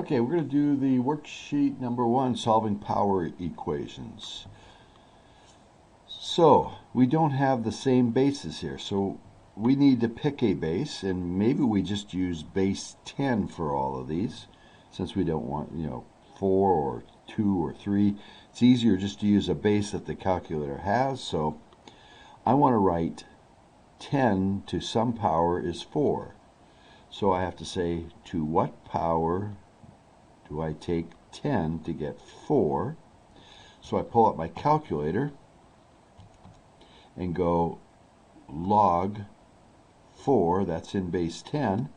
Okay, we're going to do the worksheet number 1, solving power equations. So, we don't have the same bases here, so we need to pick a base, and maybe we just use base 10 for all of these, since we don't want, 4 or 2 or 3. It's easier just to use a base that the calculator has, so I want to write 10 to some power is 4. So I have to say, to what power do I take 10 to get 4? So I pull up my calculator and go log 4, that's in base 10,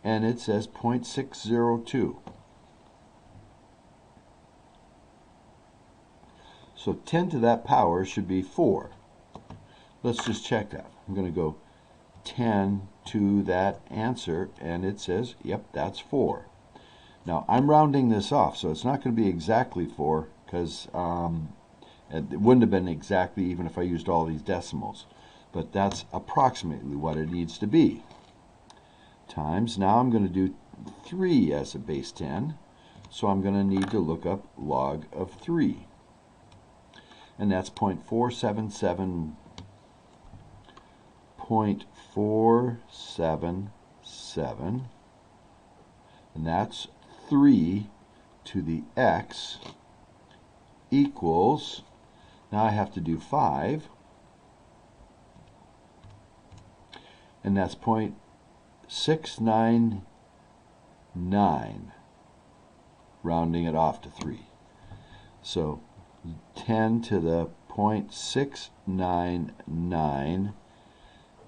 and it says 0.602. So 10 to that power should be 4. Let's just check that. I'm going to go 10 to that answer, and it says, yep, that's 4. Now, I'm rounding this off, so it's not going to be exactly 4, because it wouldn't have been exactly even if I used all these decimals. But that's approximately what it needs to be. Times, now I'm going to do 3 as a base 10, so I'm going to need to look up log of 3. And that's 0.477, 0.477, and that's 3 to the x equals, now I have to do 5, and that's 0.699, rounding it off to 3. So 10 to the 0.699,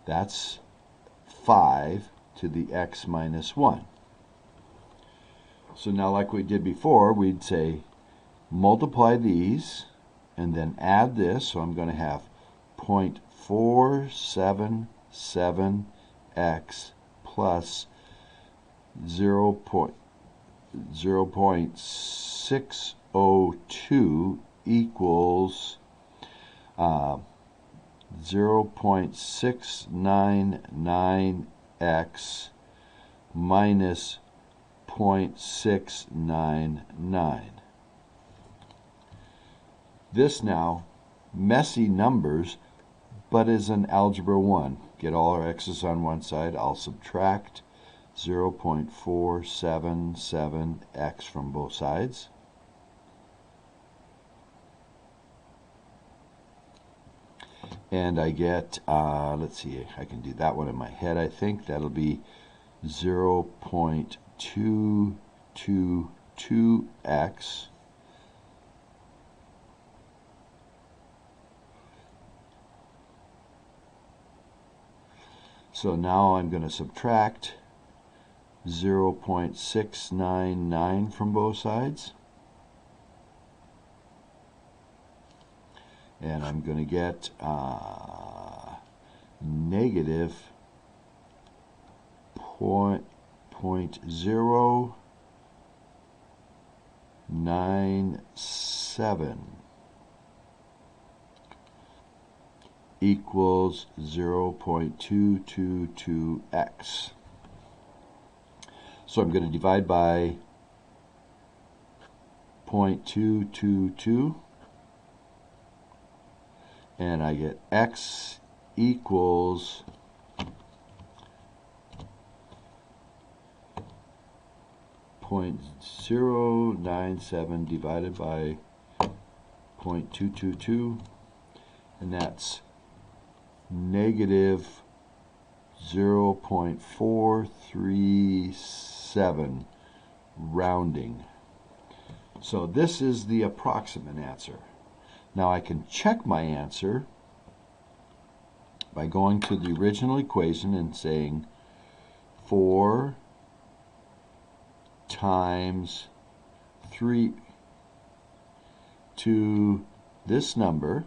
that's 5 to the x minus 1. So now, like we did before, we'd say multiply these and then add this. So I'm going to have 0.477x plus 0.602 equals 0.699x minus 0.699. This now, messy numbers, but is an algebra 1. Get all our x's on one side. I'll subtract 0.477x from both sides. And I get, let's see, I can do that one in my head, I think. That'll be 0.222x so now I'm going to subtract 0.699 from both sides, and I'm going to get negative 0.097 equals 0.222x. So I'm going to divide by 0.222, and I get x equals 0.097 divided by 0.222, and that's negative 0.437, rounding. So this is the approximate answer. Now I can check my answer by going to the original equation and saying 4 times 3 to this number,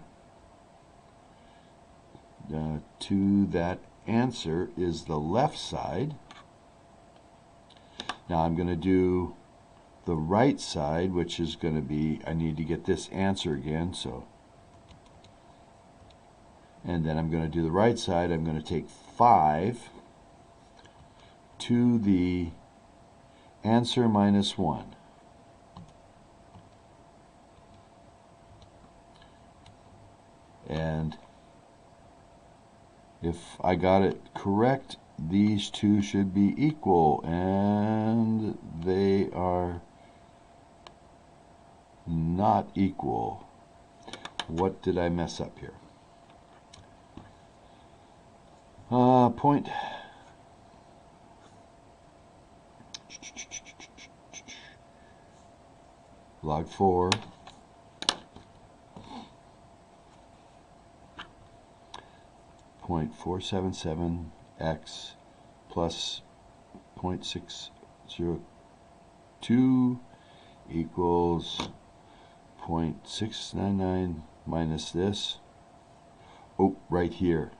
to that answer is the left side. Now I'm going to do the right side, which is going to be, I need to get this answer again, so, and then I'm going to do the right side. I'm going to take 5 to the answer minus 1. And if I got it correct, these two should be equal, and they are not equal. What did I mess up here? Point log 4 0.477 x plus 0.602 equals 0.699 minus this. Oh, right here.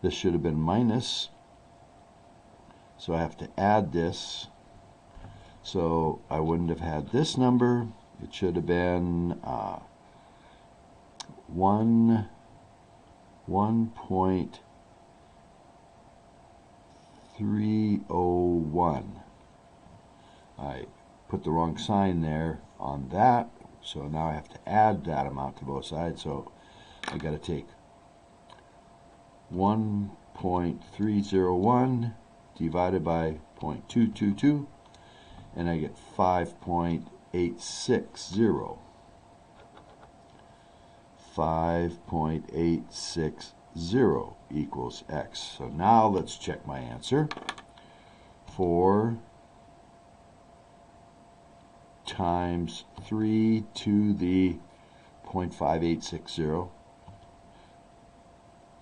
This should have been minus, so I have to add this. So I wouldn't have had this number. It should have been 1.301. I put the wrong sign there on that, so now I have to add that amount to both sides. So I got to take 1.301 divided by 0.222, and I get 5.860. 5.860 equals x. So now let's check my answer. 4 times 3 to the 0.5860,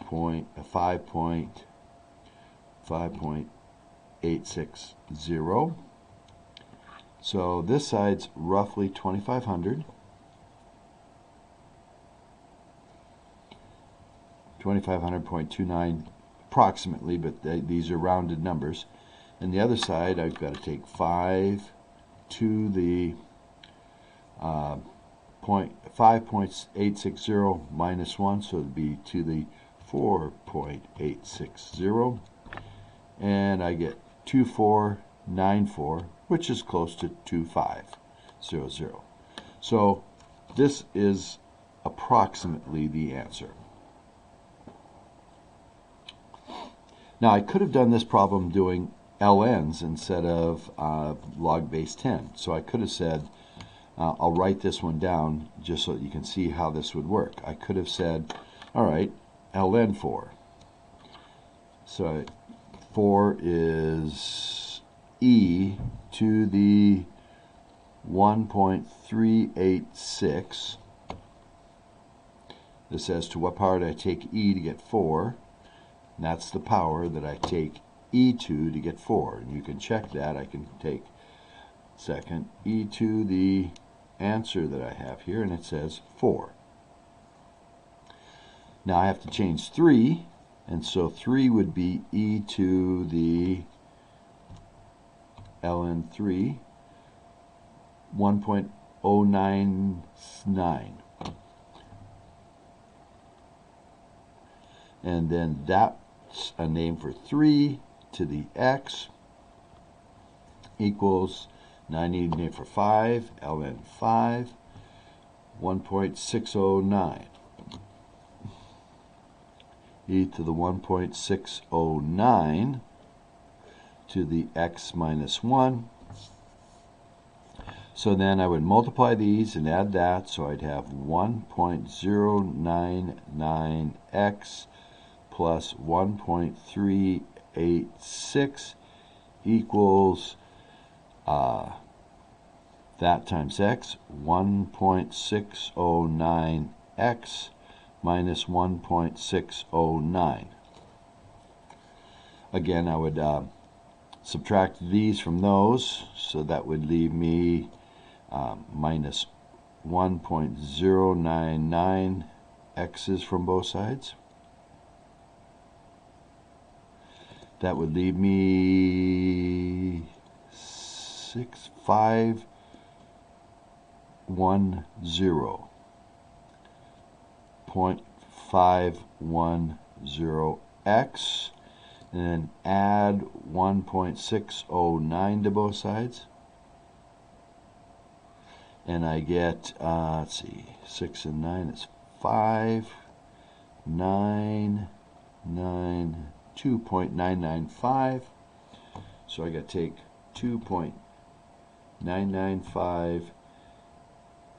5.860. So this side's roughly 2,500. 2,500.29 approximately, but these are rounded numbers. And the other side, I've got to take 5 to the 5.860 minus 1, so it would be to the 4.860, and I get 2494, which is close to 2500. So this is approximately the answer. Now I could have done this problem doing ln's instead of log base 10. So I could have said, I'll write this one down just so that you can see how this would work. I could have said, all right, ln 4. So 4 is e to the 1.386. This says, to what power did I take e to get 4? And that's the power that I take e2 to get 4. And you can check that. I can take second e to the answer that I have here, and it says 4. Now I have to change 3, and so 3 would be e to the ln 3, 1.099. And then that's a name for 3 to the x equals, now I need a name for 5, ln 5, 1.609. E to the 1.609 to the x minus 1. So then I would multiply these and add that, so I'd have 1.099x plus 1.386 equals that times x, 1.609x minus 1.609. Again, I would subtract these from those, so that would leave me minus 1.099 x's from both sides. That would leave me 6510 0.510x, and then add 1.609 to both sides. And I get, let's see, 6 and 9 is 5, 9, 9, 2.995. So I got to take 2.995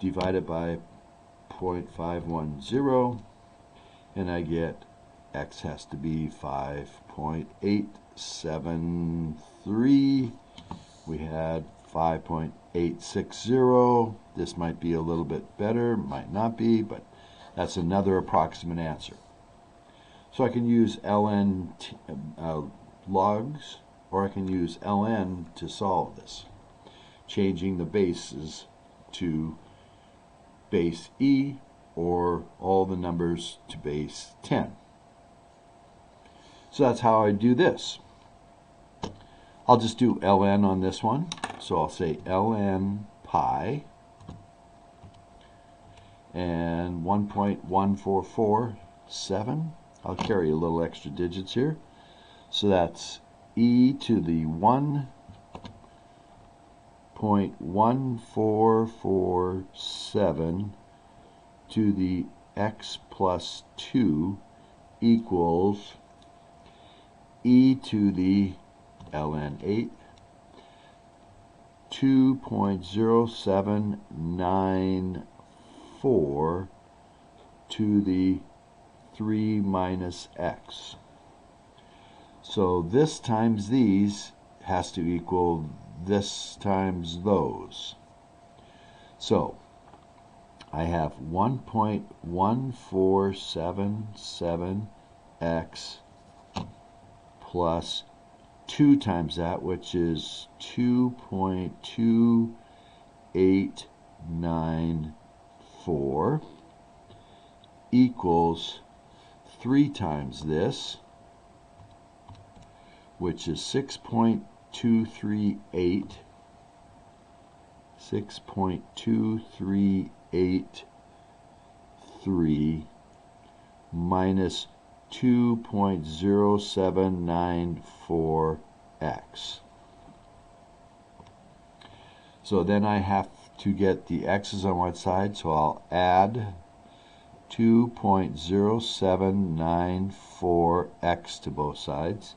divided by 0.510, and I get x has to be 5.873. We had 5.860. This might be a little bit better, might not be, but that's another approximate answer. So I can use ln logs, or I can use ln to solve this, changing the bases to base e, or all the numbers to base 10. So that's how I do this. I'll just do ln on this one. So I'll say ln pi and 1.1447. I'll carry a little extra digits here. So that's e to the 1.1447 to the x plus 2 equals e to the ln 8 2.0794 to the 3 minus x. So this times these has to equal this times those. So I have 1.1477x plus 2 times that, which is 2.2894 equals 3 times this, which is 6.2383 minus 2.0794x. So then I have to get the x's on one side, so I'll add 2.0794x to both sides.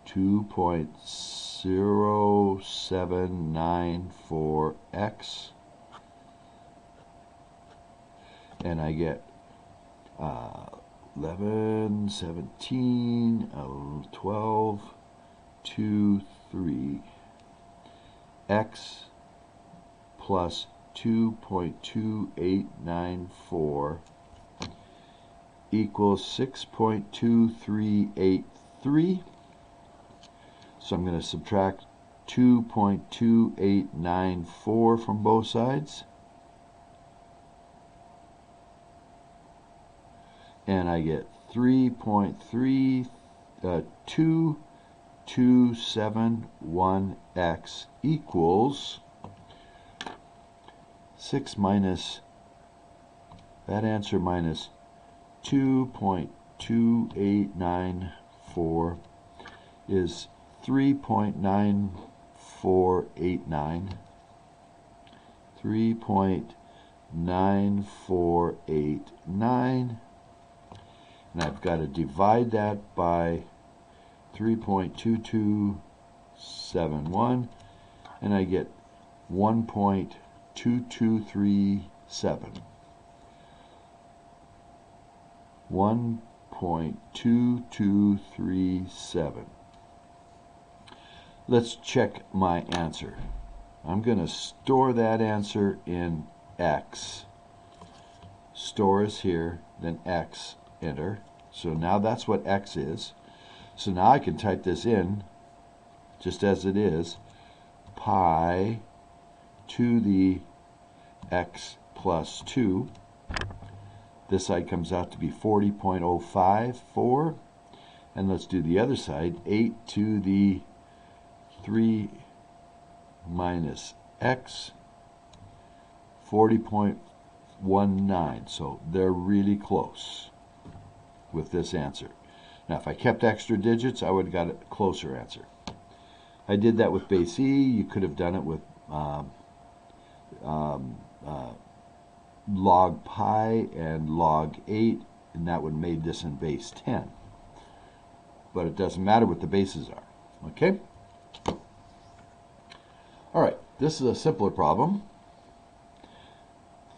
2.0794x, and I get 11, 17, 12, 2, 3, x plus 2.2894 equals 6.2383. So I'm going to subtract 2.2894 from both sides, and I get 3.3271x equals 6 minus that answer minus 2.2894 is 3.9489. 3.9489, and I've got to divide that by 3.2271, and I get 1.2237. 1.2237. Let's check my answer. I'm going to store that answer in X. Store is here, then X, enter. So now that's what X is. So now I can type this in just as it is. Pi to the x plus 2. This side comes out to be 40.054. And let's do the other side. 8 to the 3 minus x, 40.19. So they're really close with this answer. Now, if I kept extra digits, I would have got a closer answer. I did that with base E. You could have done it with log pi and log 8, and that would have made this in base 10. But it doesn't matter what the bases are. Okay? All right, this is a simpler problem.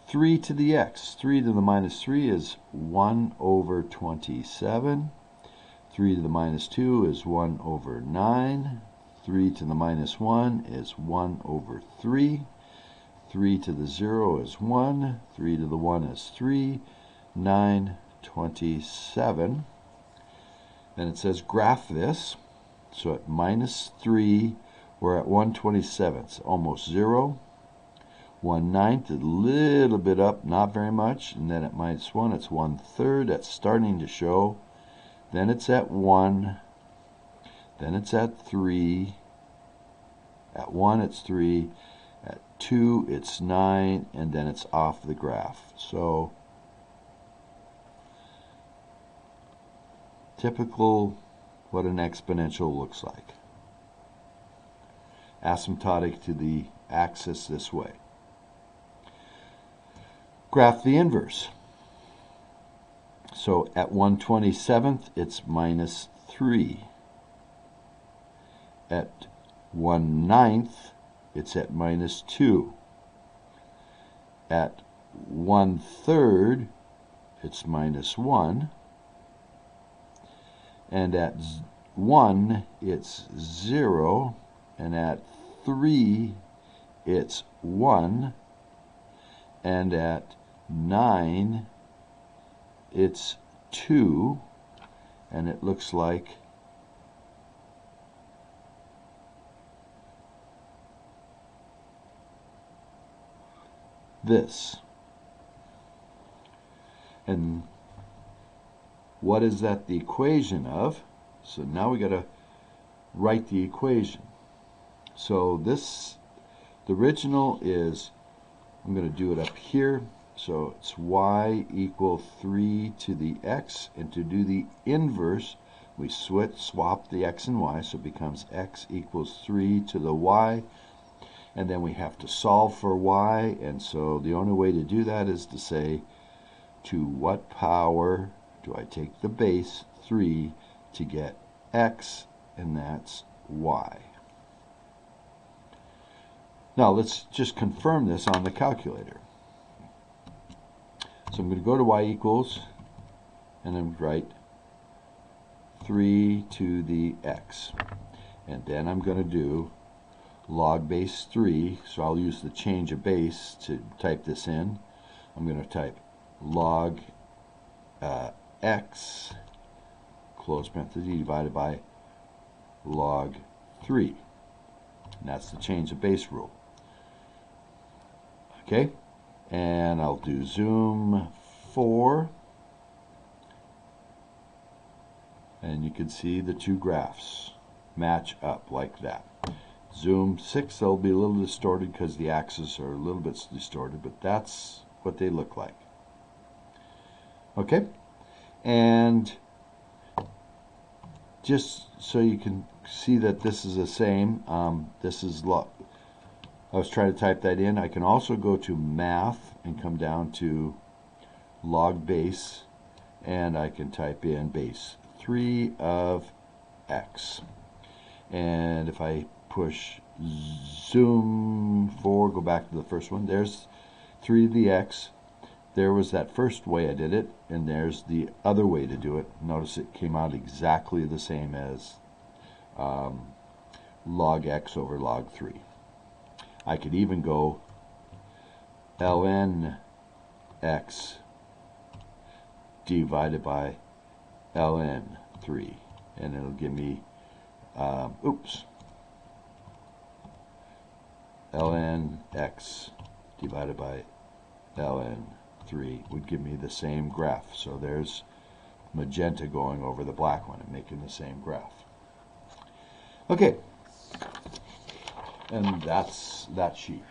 3 to the x. 3 to the minus 3 is 1 over 27. 3 to the minus 2 is 1 over 9. 3 to the minus 1 is 1 over 3. 3 to the 0 is 1. 3 to the 1 is 3. 9, 27. Then it says graph this. So at minus 3, we're at 1/27, almost 0. 1/9, a little bit up, not very much. And then at minus 1, it's 1/3. That's starting to show. Then it's at 1. Then it's at 3. At 1, it's 3. At 2, it's 9. And then it's off the graph. So, typical what an exponential looks like. Asymptotic to the axis this way. Graph the inverse. So at 1/27, it's minus 3. At 1/9, it's at minus 2. At 1/3, it's minus 1. And at 1, it's 0. And at 3, it's 1. And at 9, it's 2. And it looks like this. And what is that the equation of? So now we got to write the equation. So this, the original is, I'm going to do it up here. So it's y equal 3 to the x. And to do the inverse, we swap the x and y. So it becomes x equals 3 to the y. And then we have to solve for y. And so the only way to do that is to say, to what power do I take the base 3 to get x? And that's y. Now let's just confirm this on the calculator. So I'm going to go to y equals, and then write 3 to the x. And then I'm going to do log base 3, so I'll use the change of base to type this in. I'm going to type log x, close parenthesis, divided by log 3. And that's the change of base rule. Okay, and I'll do zoom 4, and you can see the two graphs match up like that. Zoom 6, they'll be a little distorted because the axes are a little bit distorted, but that's what they look like. Okay, and just so you can see that this is the same, this is I was trying to type that in. I can also go to math and come down to log base, and I can type in base 3 of x. And if I push zoom 4, go back to the first one, there's 3 to the x. There was that first way I did it, and there's the other way to do it. Notice it came out exactly the same as log x over log 3. I could even go ln x divided by ln 3, and it'll give me ln x divided by ln 3 would give me the same graph. So there's magenta going over the black one and making the same graph. Okay, and that's that sheet.